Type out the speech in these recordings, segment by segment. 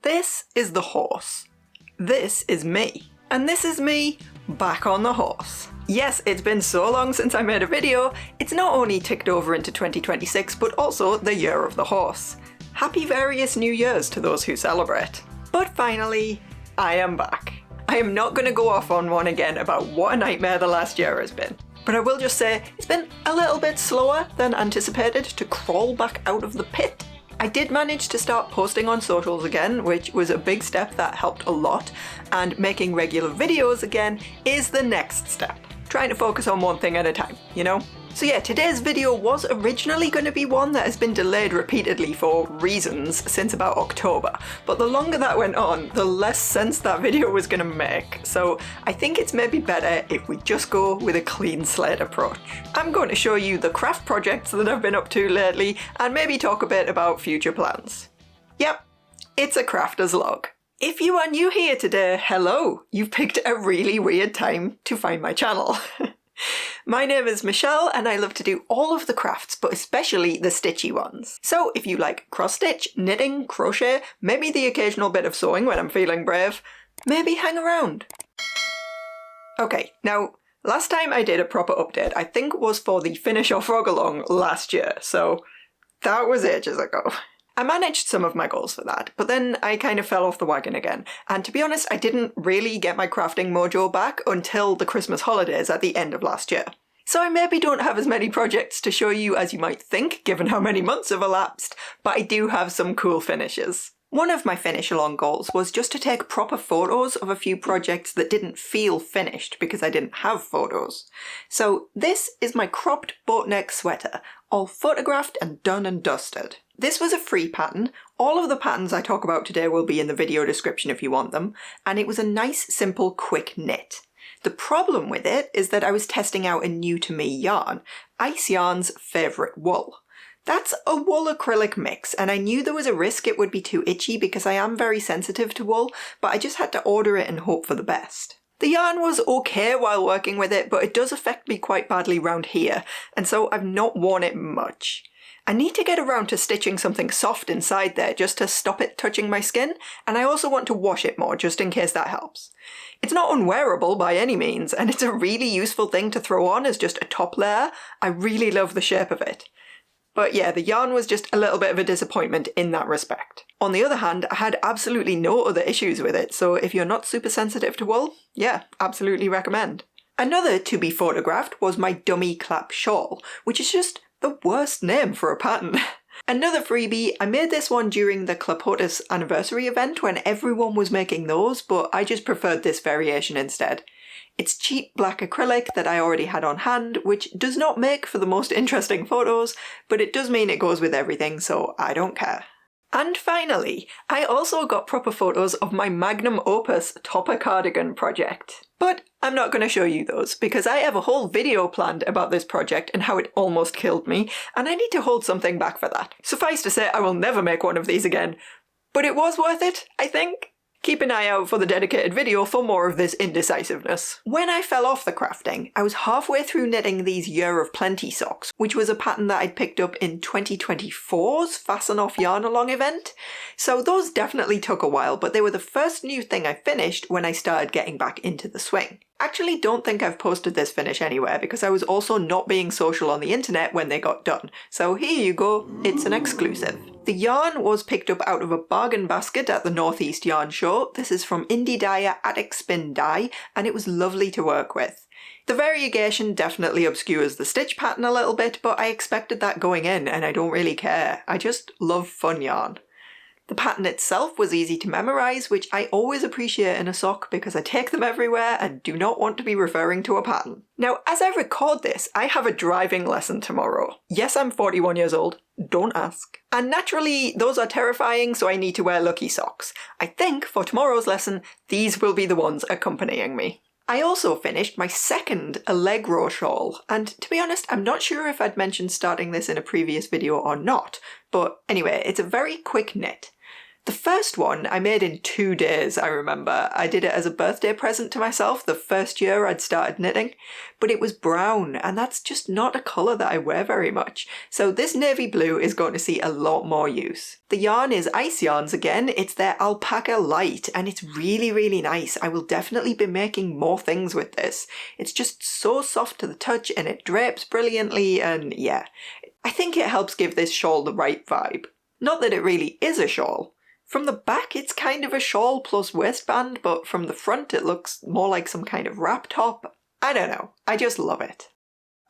This is the horse. This is me. And this is me back on the horse. Yes, it's been so long since I made a video, it's not only ticked over into 2026, but also the year of the horse. Happy various New Years to those who celebrate. But finally, I am back. I am not going to go off on one again about what a nightmare the last year has been. But I will just say, it's been a little bit slower than anticipated to crawl back out of the pit. I did manage to start posting on socials again, which was a big step that helped a lot, and making regular videos again is the next step. Trying to focus on one thing at a time, you know? So yeah, today's video was originally going to be one that has been delayed repeatedly for reasons since about October, but the longer that went on, the less sense that video was going to make, so I think it's maybe better if we just go with a clean slate approach. I'm going to show you the craft projects that I've been up to lately, and maybe talk a bit about future plans. Yep, it's a crafter's log. If you are new here today, hello! You've picked a really weird time to find my channel. My name is Michelle and I love to do all of the crafts, but especially the stitchy ones. So if you like cross-stitch, knitting, crochet, maybe the occasional bit of sewing when I'm feeling brave, maybe hang around. Okay, now last time I did a proper update I think was for the Finish Off Frog Along last year, so that was ages ago. I managed some of my goals for that, but then I kind of fell off the wagon again, and to be honest I didn't really get my crafting mojo back until the Christmas holidays at the end of last year. So I maybe don't have as many projects to show you as you might think, given how many months have elapsed, but I do have some cool finishes. One of my finish along goals was just to take proper photos of a few projects that didn't feel finished because I didn't have photos. So this is my cropped boat neck sweater, all photographed and done and dusted. This was a free pattern. All of the patterns I talk about today will be in the video description if you want them, and it was a nice, simple, quick knit. The problem with it is that I was testing out a new to me yarn, Ice Yarn's favourite wool. That's a wool acrylic mix, and I knew there was a risk it would be too itchy because I am very sensitive to wool, but I just had to order it and hope for the best. The yarn was okay while working with it, but it does affect me quite badly round here, and so I've not worn it much. I need to get around to stitching something soft inside there just to stop it touching my skin, and I also want to wash it more just in case that helps. It's not unwearable by any means, and it's a really useful thing to throw on as just a top layer. I really love the shape of it. But yeah, the yarn was just a little bit of a disappointment in that respect. On the other hand, I had absolutely no other issues with it, so if you're not super sensitive to wool, yeah, absolutely recommend. Another to be photographed was my dummy clap shawl, which is just the worst name for a pattern. Another freebie, I made this one during the Clapotis anniversary event when everyone was making those, but I just preferred this variation instead. It's cheap black acrylic that I already had on hand, which does not make for the most interesting photos, but it does mean it goes with everything, so I don't care. And finally, I also got proper photos of my magnum opus topper cardigan project. But I'm not going to show you those, because I have a whole video planned about this project and how it almost killed me, and I need to hold something back for that. Suffice to say, I will never make one of these again. But it was worth it, I think. Keep an eye out for the dedicated video for more of this indecisiveness. When I fell off the crafting, I was halfway through knitting these Year of Plenty socks, which was a pattern that I'd picked up in 2024's Fasten Off Yarn Along event. So those definitely took a while, but they were the first new thing I finished when I started getting back into the swing. Actually don't think I've posted this finish anywhere because I was also not being social on the internet when they got done. So here you go, it's an exclusive. The yarn was picked up out of a bargain basket at the Northeast Yarn Show. This is from indie dyer Attic Spin Dye, and it was lovely to work with. The variegation definitely obscures the stitch pattern a little bit, but I expected that going in and I don't really care. I just love fun yarn. The pattern itself was easy to memorise, which I always appreciate in a sock because I take them everywhere and do not want to be referring to a pattern. Now, as I record this, I have a driving lesson tomorrow. Yes, I'm 41 years old. Don't ask. And naturally, those are terrifying, so I need to wear lucky socks. I think for tomorrow's lesson, these will be the ones accompanying me. I also finished my second Allegro shawl, and to be honest, I'm not sure if I'd mentioned starting this in a previous video or not, but anyway, it's a very quick knit. The first one I made in 2 days, I remember. I did it as a birthday present to myself the first year I'd started knitting, but it was brown, and that's just not a colour that I wear very much, so this navy blue is going to see a lot more use. The yarn is Ice Yarns again. It's their Alpaca Light, and it's really, really nice. I will definitely be making more things with this. It's just so soft to the touch, and it drapes brilliantly, and yeah, I think it helps give this shawl the right vibe. Not that it really is a shawl. From the back it's kind of a shawl plus waistband, but from the front it looks more like some kind of wrap top. I don't know, I just love it.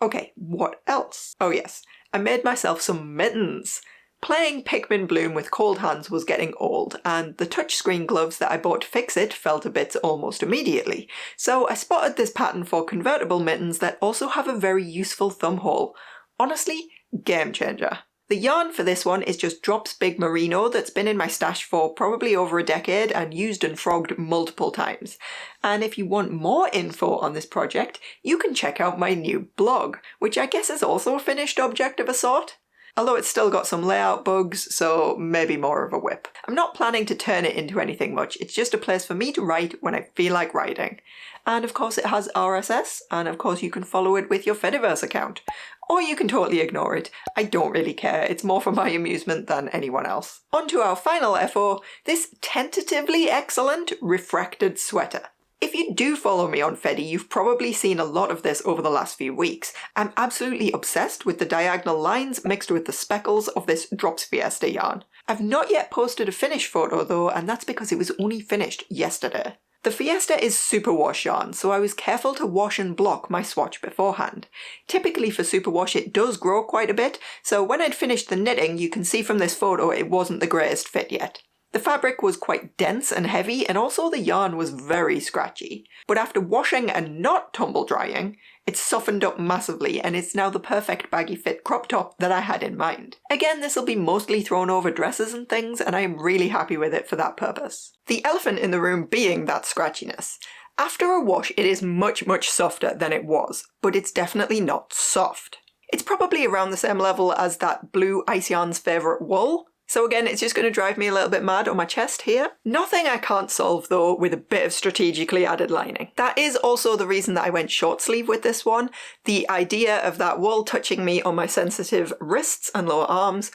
Okay, what else? Oh yes, I made myself some mittens. Playing Pikmin Bloom with cold hands was getting old, and the touchscreen gloves that I bought to fix it felt a bit almost immediately, so I spotted this pattern for convertible mittens that also have a very useful thumb hole. Honestly, game changer. The yarn for this one is just Drops Big Merino that's been in my stash for probably over a decade and used and frogged multiple times. And if you want more info on this project, you can check out my new blog, which I guess is also a finished object of a sort. Although it's still got some layout bugs, so maybe more of a whip. I'm not planning to turn it into anything much, it's just a place for me to write when I feel like writing. And of course it has RSS, and of course you can follow it with your Fediverse account. Or you can totally ignore it. I don't really care, it's more for my amusement than anyone else. On to our final FO, this tentatively excellent refracted sweater. If you do follow me on Fedi, you've probably seen a lot of this over the last few weeks. I'm absolutely obsessed with the diagonal lines mixed with the speckles of this Drops Fiesta yarn. I've not yet posted a finished photo though, and that's because it was only finished yesterday. The Fiesta is superwash yarn, so I was careful to wash and block my swatch beforehand. Typically for superwash it does grow quite a bit, so when I'd finished the knitting you can see from this photo it wasn't the greatest fit yet. The fabric was quite dense and heavy, and also the yarn was very scratchy. But after washing and not tumble drying, it's softened up massively and it's now the perfect baggy fit crop top that I had in mind. Again, this will be mostly thrown over dresses and things, and I am really happy with it for that purpose. The elephant in the room being that scratchiness. After a wash it is much softer than it was, but it's definitely not soft. It's probably around the same level as that blue Ice Yarn's favourite wool. So again, it's just going to drive me a little bit mad on my chest here. Nothing I can't solve though with a bit of strategically added lining. That is also the reason that I went short sleeve with this one. The idea of that wool touching me on my sensitive wrists and lower arms.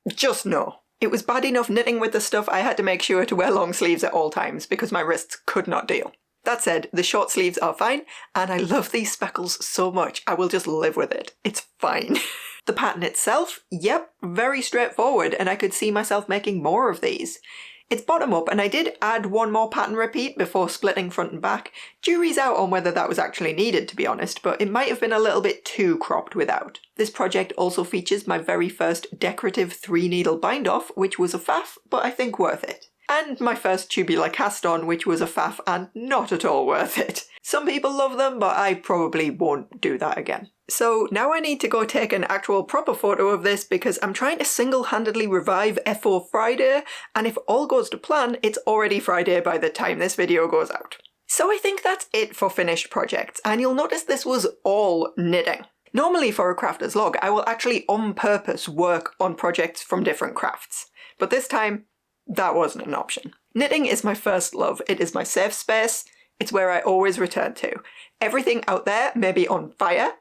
Just no. It was bad enough knitting with the stuff I had to make sure to wear long sleeves at all times because my wrists could not deal. That said, the short sleeves are fine, and I love these speckles so much I will just live with it. It's fine. The pattern itself, yep, very straightforward, and I could see myself making more of these. It's bottom up, and I did add one more pattern repeat before splitting front and back. Jury's out on whether that was actually needed, to be honest, but it might have been a little bit too cropped without. This project also features my very first decorative 3-needle bind-off, which was a faff, but I think worth it. And my first tubular cast-on, which was a faff and not at all worth it. Some people love them, but I probably won't do that again. So now I need to go take an actual proper photo of this because I'm trying to single-handedly revive FO Friday, and if all goes to plan, it's already Friday by the time this video goes out. So I think that's it for finished projects, and you'll notice this was all knitting. Normally for a crafter's log, I will actually on purpose work on projects from different crafts, but this time, that wasn't an option. Knitting is my first love, it is my safe space, it's where I always return to. Everything out there may be on fire,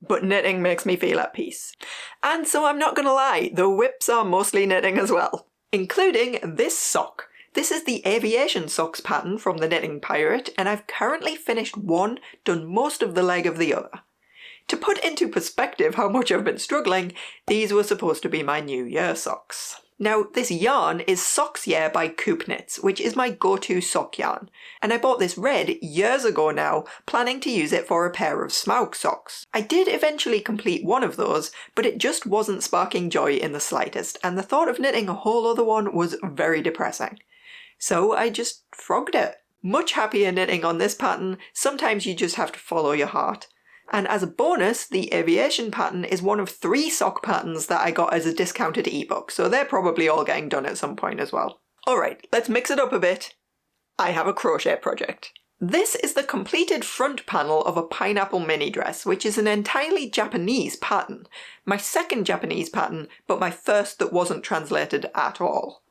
but knitting makes me feel at peace. And so I'm not gonna lie, the whips are mostly knitting as well, including this sock. This is the Aviation Socks pattern from the Knitting Pirate, and I've currently finished one, done most of the leg of the other. To put into perspective how much I've been struggling, these were supposed to be my New Year socks. Now, this yarn is Socks Yeah by Coop Knits, which is my go-to sock yarn, and I bought this red years ago now, planning to use it for a pair of Smaug Socks. I did eventually complete one of those, but it just wasn't sparking joy in the slightest, and the thought of knitting a whole other one was very depressing. So I just frogged it. Much happier knitting on this pattern, sometimes you just have to follow your heart. And as a bonus, the aviation pattern is one of 3 sock patterns that I got as a discounted ebook, so they're probably all getting done at some point as well. Alright, let's mix it up a bit. I have a crochet project. This is the completed front panel of a pineapple mini dress, which is an entirely Japanese pattern. My second Japanese pattern, but my first that wasn't translated at all.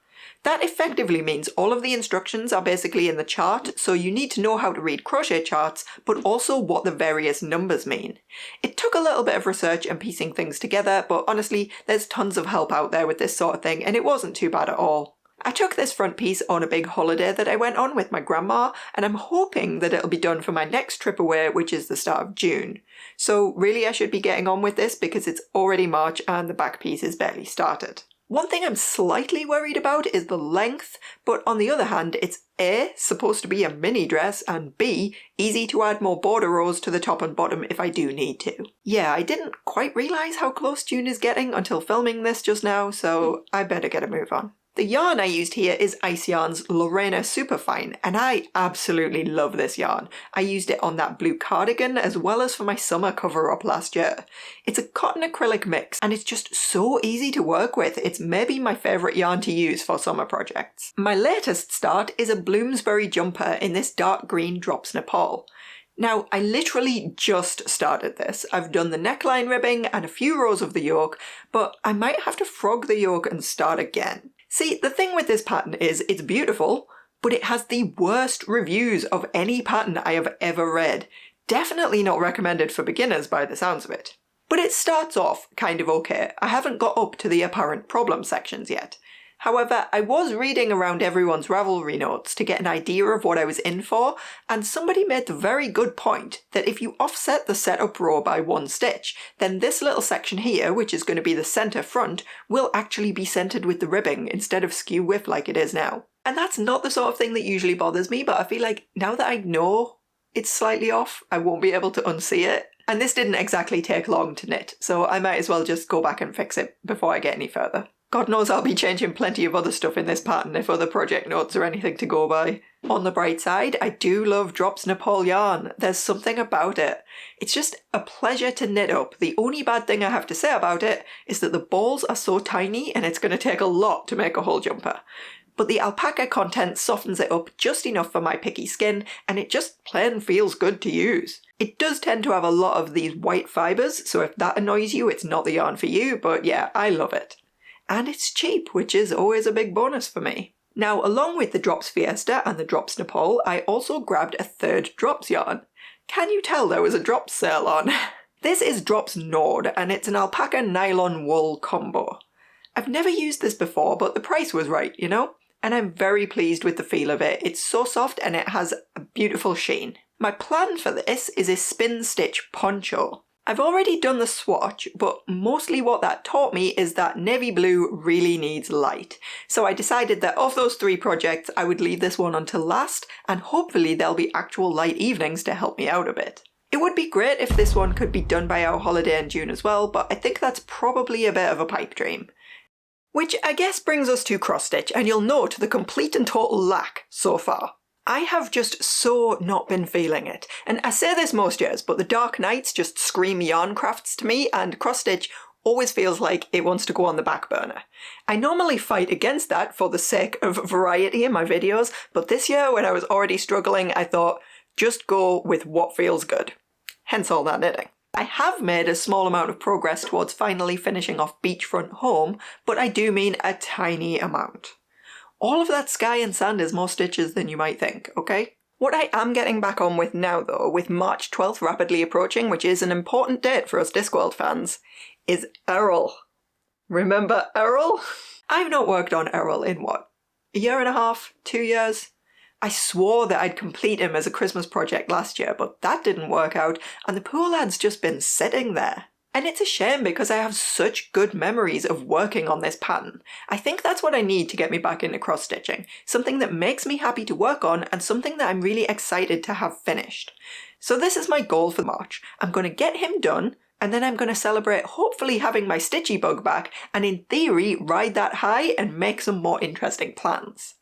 That effectively means all of the instructions are basically in the chart, so you need to know how to read crochet charts, but also what the various numbers mean. It took a little bit of research and piecing things together, but honestly, there's tons of help out there with this sort of thing, and it wasn't too bad at all. I took this front piece on a big holiday that I went on with my grandma, and I'm hoping that it'll be done for my next trip away, which is the start of June. So really I should be getting on with this because it's already March and the back piece is barely started. One thing I'm slightly worried about is the length, but on the other hand, it's A, supposed to be a mini dress, and B, easy to add more border rows to the top and bottom if I do need to. Yeah, I didn't quite realise how close June is getting until filming this just now, so I better get a move on. The yarn I used here is Ice Yarn's Lorena Superfine, and I absolutely love this yarn. I used it on that blue cardigan as well as for my summer cover-up last year. It's a cotton acrylic mix, and it's just so easy to work with. It's maybe my favourite yarn to use for summer projects. My latest start is a Bloomsbury jumper in this dark green Drops Nepal. Now, I literally just started this. I've done the neckline ribbing and a few rows of the yoke, but I might have to frog the yoke and start again. See, the thing with this pattern is it's beautiful, but it has the worst reviews of any pattern I have ever read. Definitely not recommended for beginners by the sounds of it. But it starts off kind of okay. I haven't got up to the apparent problem sections yet. However, I was reading around everyone's Ravelry notes to get an idea of what I was in for, and somebody made the very good point that if you offset the setup row by 1 stitch, then this little section here, which is going to be the centre front, will actually be centred with the ribbing instead of skew width like it is now. And that's not the sort of thing that usually bothers me, but I feel like now that I know it's slightly off, I won't be able to unsee it. And this didn't exactly take long to knit, so I might as well just go back and fix it before I get any further. God knows I'll be changing plenty of other stuff in this pattern if other project notes are anything to go by. On the bright side, I do love Drops Nepal yarn. There's something about it. It's just a pleasure to knit up. The only bad thing I have to say about it is that the balls are so tiny and it's going to take a lot to make a whole jumper. But the alpaca content softens it up just enough for my picky skin, and it just plain feels good to use. It does tend to have a lot of these white fibres, so if that annoys you, it's not the yarn for you, but yeah, I love it. And it's cheap, which is always a big bonus for me. Now, along with the Drops Fiesta and the Drops Nepal, I also grabbed a third Drops yarn. Can you tell there was a Drops sale on? This is Drops Nord, and it's an alpaca nylon wool combo. I've never used this before, but the price was right, you know? And I'm very pleased with the feel of it. It's so soft and it has a beautiful sheen. My plan for this is a spin stitch poncho. I've already done the swatch, but mostly what that taught me is that navy blue really needs light. So I decided that of those 3 projects, I would leave this one until last, and hopefully there'll be actual light evenings to help me out a bit. It would be great if this one could be done by our holiday in June as well, but I think that's probably a bit of a pipe dream. Which I guess brings us to cross stitch, and you'll note the complete and total lack so far. I have just so not been feeling it, and I say this most years, but the dark nights just scream yarn crafts to me, and cross stitch always feels like it wants to go on the back burner. I normally fight against that for the sake of variety in my videos, but this year when I was already struggling, I thought, just go with what feels good. Hence all that knitting. I have made a small amount of progress towards finally finishing off Beachfront Home, but I do mean a tiny amount. All of that sky and sand is more stitches than you might think, okay? What I am getting back on with now though, with March 12th rapidly approaching, which is an important date for us Discworld fans, is Errol. Remember Errol? I've not worked on Errol in what? A year and a half? 2 years? I swore that I'd complete him as a Christmas project last year, but that didn't work out, and the poor lad's just been sitting there. And it's a shame because I have such good memories of working on this pattern. I think that's what I need to get me back into cross-stitching. Something that makes me happy to work on and something that I'm really excited to have finished. So this is my goal for March. I'm going to get him done, and then I'm going to celebrate hopefully having my stitchy bug back and in theory ride that high and make some more interesting plans.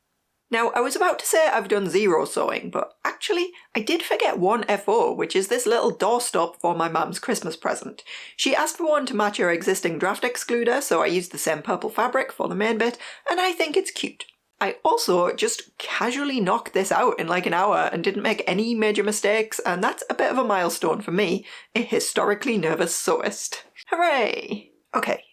Now, I was about to say I've done 0 sewing, but actually I did forget one FO, which is this little doorstop for my mum's Christmas present. She asked for one to match her existing draft excluder, so I used the same purple fabric for the main bit, and I think it's cute. I also just casually knocked this out in like an hour and didn't make any major mistakes, and that's a bit of a milestone for me, a historically nervous sewist. Hooray! Okay,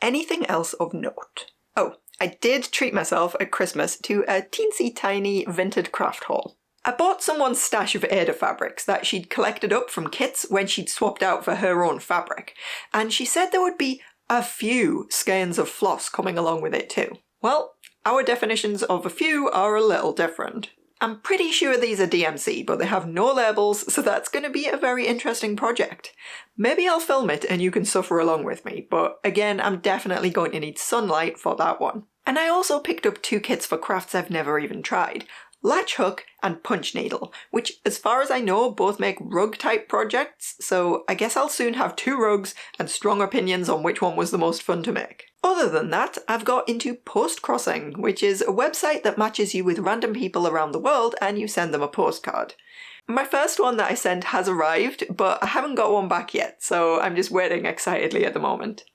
anything else of note? Oh, I did treat myself at Christmas to a teensy tiny vintage craft haul. I bought someone's stash of Ada fabrics that she'd collected up from kits when she'd swapped out for her own fabric, and she said there would be a few skeins of floss coming along with it too. Well, our definitions of a few are a little different. I'm pretty sure these are DMC, but they have no labels, so that's going to be a very interesting project. Maybe I'll film it and you can suffer along with me, but again, I'm definitely going to need sunlight for that one. And I also picked up 2 kits for crafts I've never even tried. Latch hook and punch needle, which as far as I know both make rug type projects, so I guess I'll soon have 2 rugs and strong opinions on which one was the most fun to make. Other than that, I've got into Post Crossing, which is a website that matches you with random people around the world and you send them a postcard. My first one that I sent has arrived, but I haven't got one back yet, so I'm just waiting excitedly at the moment.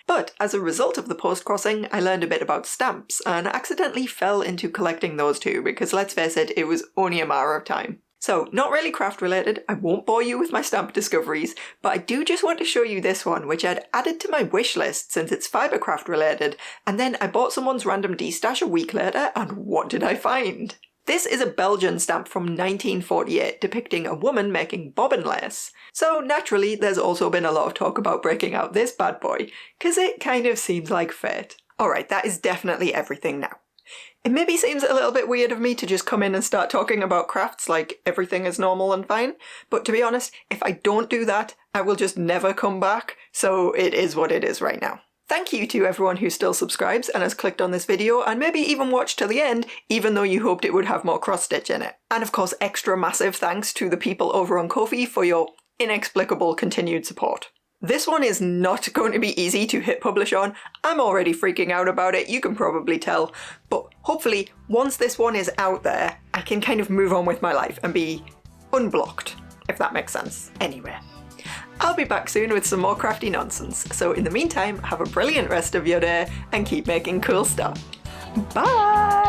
But as a result of the post crossing, I learned a bit about stamps and accidentally fell into collecting those too, because let's face it, it was only a matter of time. So not really craft related, I won't bore you with my stamp discoveries, but I do just want to show you this one, which I'd added to my wish list since it's fibercraft related, and then I bought someone's random D-stash a week later, and what did I find? This is a Belgian stamp from 1948 depicting a woman making bobbin lace. So naturally there's also been a lot of talk about breaking out this bad boy, cause it kind of seems like fate. Alright, that is definitely everything now. It maybe seems a little bit weird of me to just come in and start talking about crafts like everything is normal and fine, but to be honest, if I don't do that, I will just never come back, so it is what it is right now. Thank you to everyone who still subscribes and has clicked on this video and maybe even watched till the end, even though you hoped it would have more cross-stitch in it. And of course, extra massive thanks to the people over on Ko-fi for your inexplicable continued support. This one is not going to be easy to hit publish on. I'm already freaking out about it, you can probably tell, but hopefully once this one is out there, I can kind of move on with my life and be unblocked, if that makes sense. Anyway. I'll be back soon with some more crafty nonsense, so in the meantime, have a brilliant rest of your day and keep making cool stuff. Bye!